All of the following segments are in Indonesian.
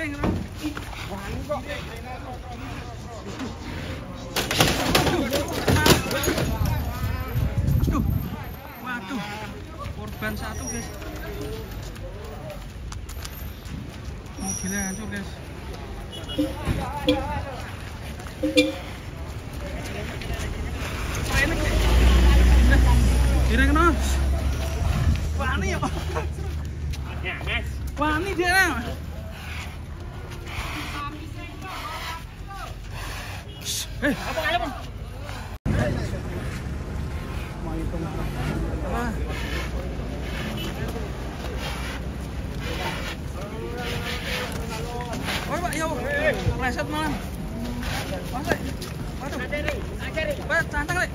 giring loh. Wani kok. Aduh. Waduh. Korban satu, guys. Mobilnya hancur, guys. Giring no. Wani ya. Wani dia. Apa kaya bang? Oh pak, yo, pleset malam. Masuk. Waduh. Pak, cantang le.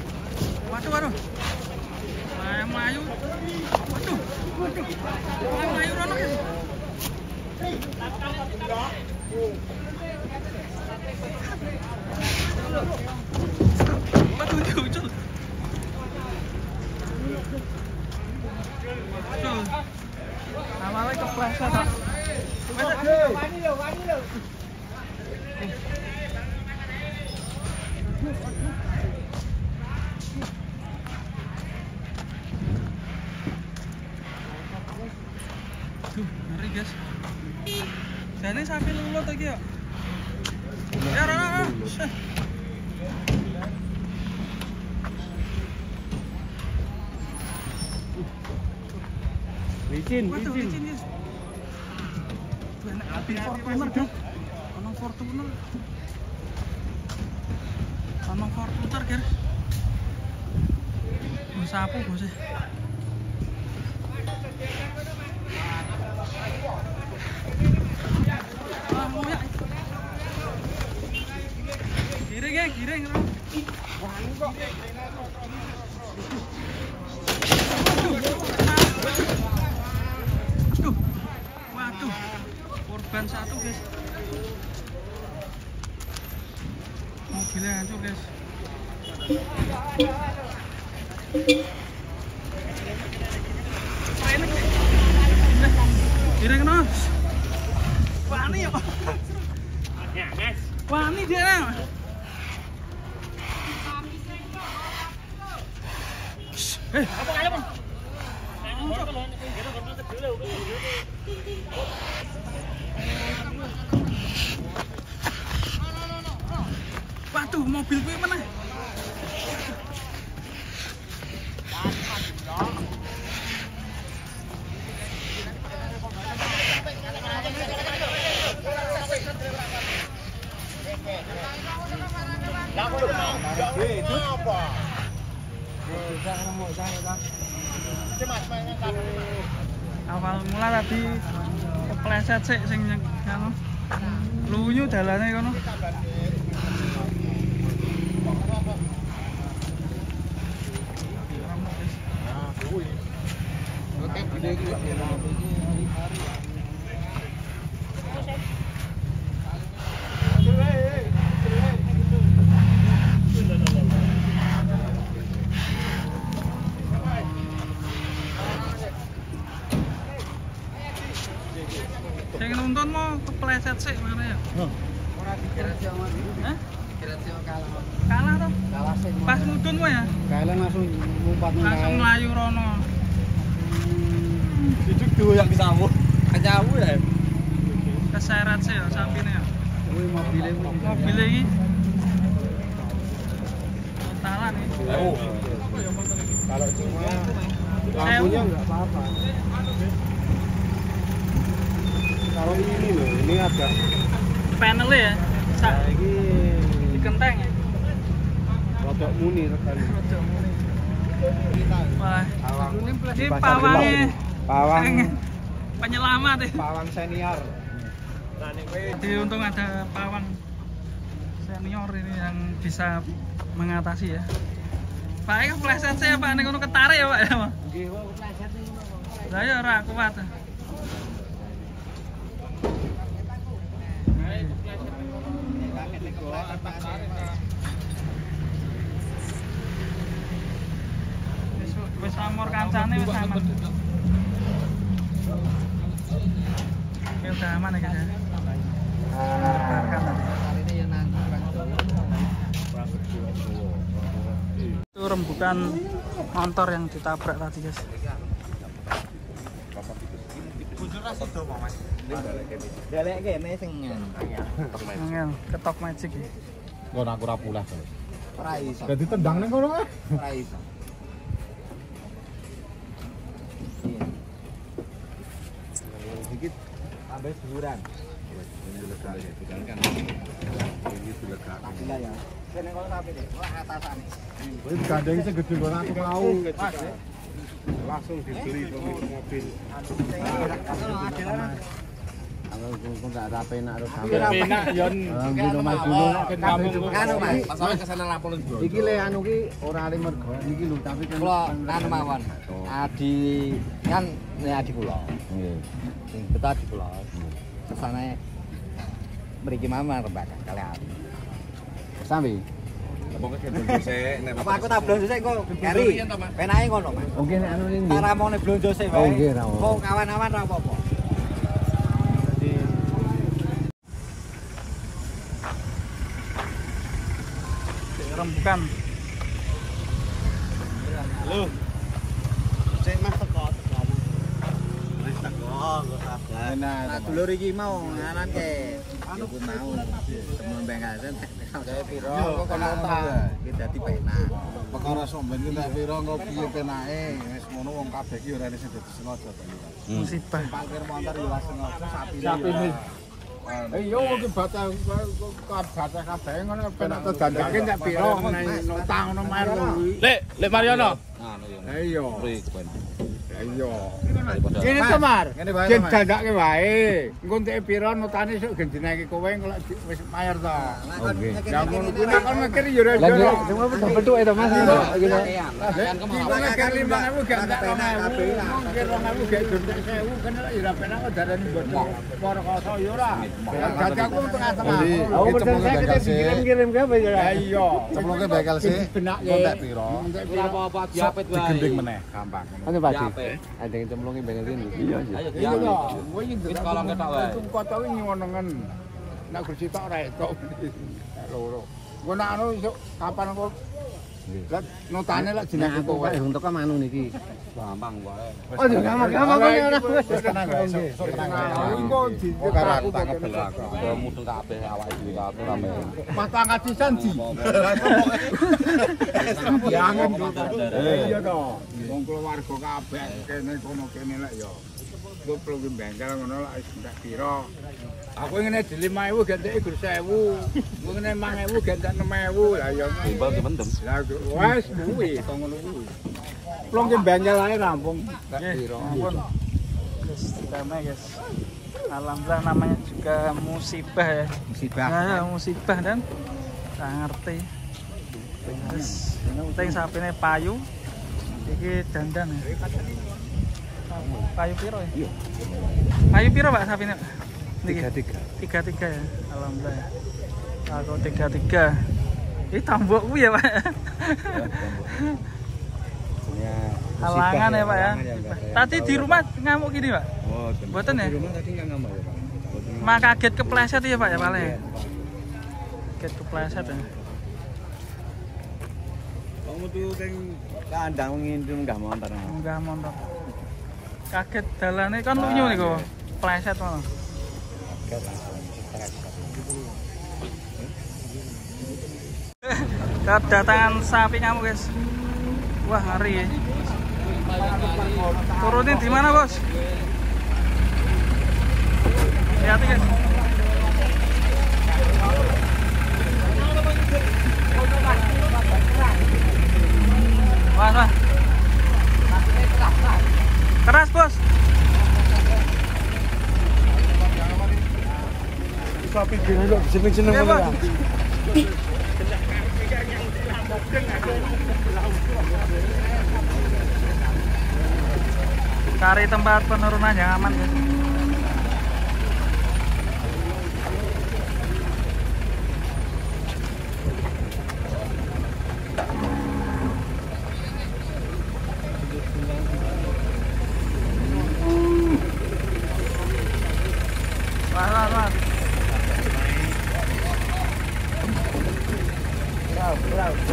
Waduh. Melayu. Waduh. Melayu rono ya. Waduh, ucul. Awalnya kepleset tak? Wani lo. Duh, ngeri guys. Jane sapi lulut lagi ya. Ya Rono. Licin. Guys. Bener api Fortuner guys. Ono Fortuner guys. Sapu bos e. Giring loh. Wani kok. Waduh. Korban satu, guys. Mobilnya hancur, guys. Giring no. Wani ya. Wani dia. Apa kaya bang? Waduh, mobil gue mana? Awal mula tadi kepleset sih sing ngono. Lunyu dalane kono. Oke, gede iki. Sing nonton mau kepleset sih mana ya? Ora dikira jaman. Hah? Kira kalah. Kalah toh? Kalah sih. Pas mudun mo ya? Kalah langsung ngumpat Langsung melayu rono. Dijuk tuh yang disambut. Kancamu ya. Keseret sih ya sampine ya. Kuwi Mobil iki. Totalan iki. Oh. Kalau cuma lampunya enggak apa-apa. Kalau ini loh, ini ada Panelnya ya. Saiki Dikenteng ya. rodok muni rekan. Rodok muni. Wah, ini Pawang. penyelamat ya. Pawang senior. Jadi untung ada pawang senior ini yang bisa mengatasi ya. Pak, ini kepleset saya Pak, ini kono ketarik ya Pak ya Pak. Nggih, kok kepleset iki. Lah ya ora kuat. Wis amor kancane wis aman. Oke, udah aman ya guys ya. rembukan motor yang ditabrak tadi guys. Delek kene sing Angel ketok magic ya. Ngono aku ora pulas. ora iso. Dadi tendang ning kono kae. Ora iso. Dikit tambah duluran. Gila ya. Kene kono sampe deh, ora atasane. Wis gandeng sing gedhe kono aku mau. Langsung dibeli mobil. Aku enggak ada penak terus Sampai penak yon. Alhamdulillah Mas dulu Anu Mas, masalah kesana laporan bro. iki le anu ki ora ali mergo iki lho tapi kan Kula anu mawon. Adi kan adi kula. nggih. Sing betul adi kula. Kesana mriki mama rembakan kali ati. Sampe. Apa aku tak blonjo sik kok keri. Penake ngono, Mas. Oke nek anu ning Tak ramone blonjo sik wae. Oh, nggih, ra apa-apa. Kok kawan-kawan ra apa-apa. Rembukan. Halo. Cek Mas teko. Wis teko kok sabar. Nah, dulur iki mau ngaran ke anu mau temen bengkasen saya piro kok kono ta iki dadi penak. perkara somben ki nek pira engko piye penake wis ngono wong kabeh ki ora sing dadi sengaja to. Musibah. Parkir motor yo ora sengaja sapine. Iya ki batas kabeh ngono penak to dandake nek pira notang ngono maer kuwi. Lek Mariono. Iya. Iya. Kene to Mar. Yen dandake wae. Engko entek pira notane sok gendinake kowe engko wis mayer to. Oke. Ya ngono kuwi nek kon mikir yo ora ono. Sing apa bentuk itu Mas. Ngene. Kemarin mikir 5.000 gak entek 2.000. Mikir 2.000 gak gendek 1.000 kan yo ora penak kok darani bodoh. Para koso yo ora. Dadi aku tengah-tengah. Aku persen saya kita dikirim-kirim ke apa ya? Iya. Cemplungke bekel sih. Benak Entek pira. Ora apa-apa diapit wae. Digending meneh gampang. Anu Pak. Ada yang cemplungin bener ini. Iya, Ayo diapit. Wis kalau ketok wae. Itu kota iki nyonengen. Nek Gresik tok ora etok. Loro. Engko nek anu isuk kapan engko Lah notane lek jenenge kowe Untuk ke manu niki. Gampang wae. Oh, gampang kok ora wis tenang wae. Sok tenang wae. Engko di karo aku tak kebel aku. Mudeng kabeh awake dhewe kabeh rame. Mata ngatisan di. Jangan iya to. Wong keluarga kabeh kene kono kene lek ya. Engko plungin bengkel ngono lek wis entek pira. Aku ngene di 5.000 ganteke gur 1.000. Aku ngene 5.000 gantek 6.000. Lah ya Timbal ki mendem. lah wis kuwi to ngono kuwi. Plungin bengkel ae rampung. Nggih, ampun. Guys, damai guys. Alhamdulillah namanya juga musibah ya. Musibah. Ya, musibah dan nggak ngerti. Terus penting sapine payu. Iki dandan ya. Payu piro ya? Iya. Payu piro Pak sapine? 3 3 ya. Alhamdulillah. Aku 3. Ini tambok kuwi ya, Pak. Halangan ya, Pak ya. Tadi di rumah ngamuk gini, Pak. Oh, Mboten ya? di rumah tadi enggak ngamuk ya, Pak. Mak kaget kepleset ya, Pak ya, paling. Kaget kepleset ya. Kamu tuh kan kandang ngindung enggak montor. Enggak motor. Kaget dalane kan lunyu niku. Pleset malah. Kedatangan sapi ngamuk guys. Wah ngeri ya. Turunin di mana bos? Hati guys. Wah. Keras bos. Sapi gini kok jeneng-jeneng Iya, Pak. Cari tempat penurunan yang aman guys. Wah. Bravo.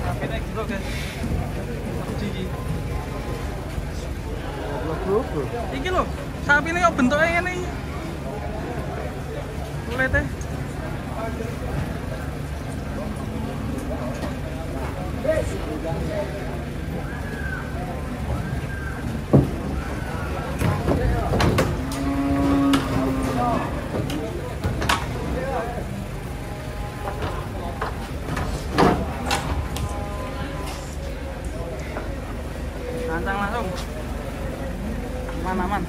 Sapine kilo guys. Siji. Iki lho, sapine kok bentuke ngene iki. Kulite. Lancang langsung. Aman-aman.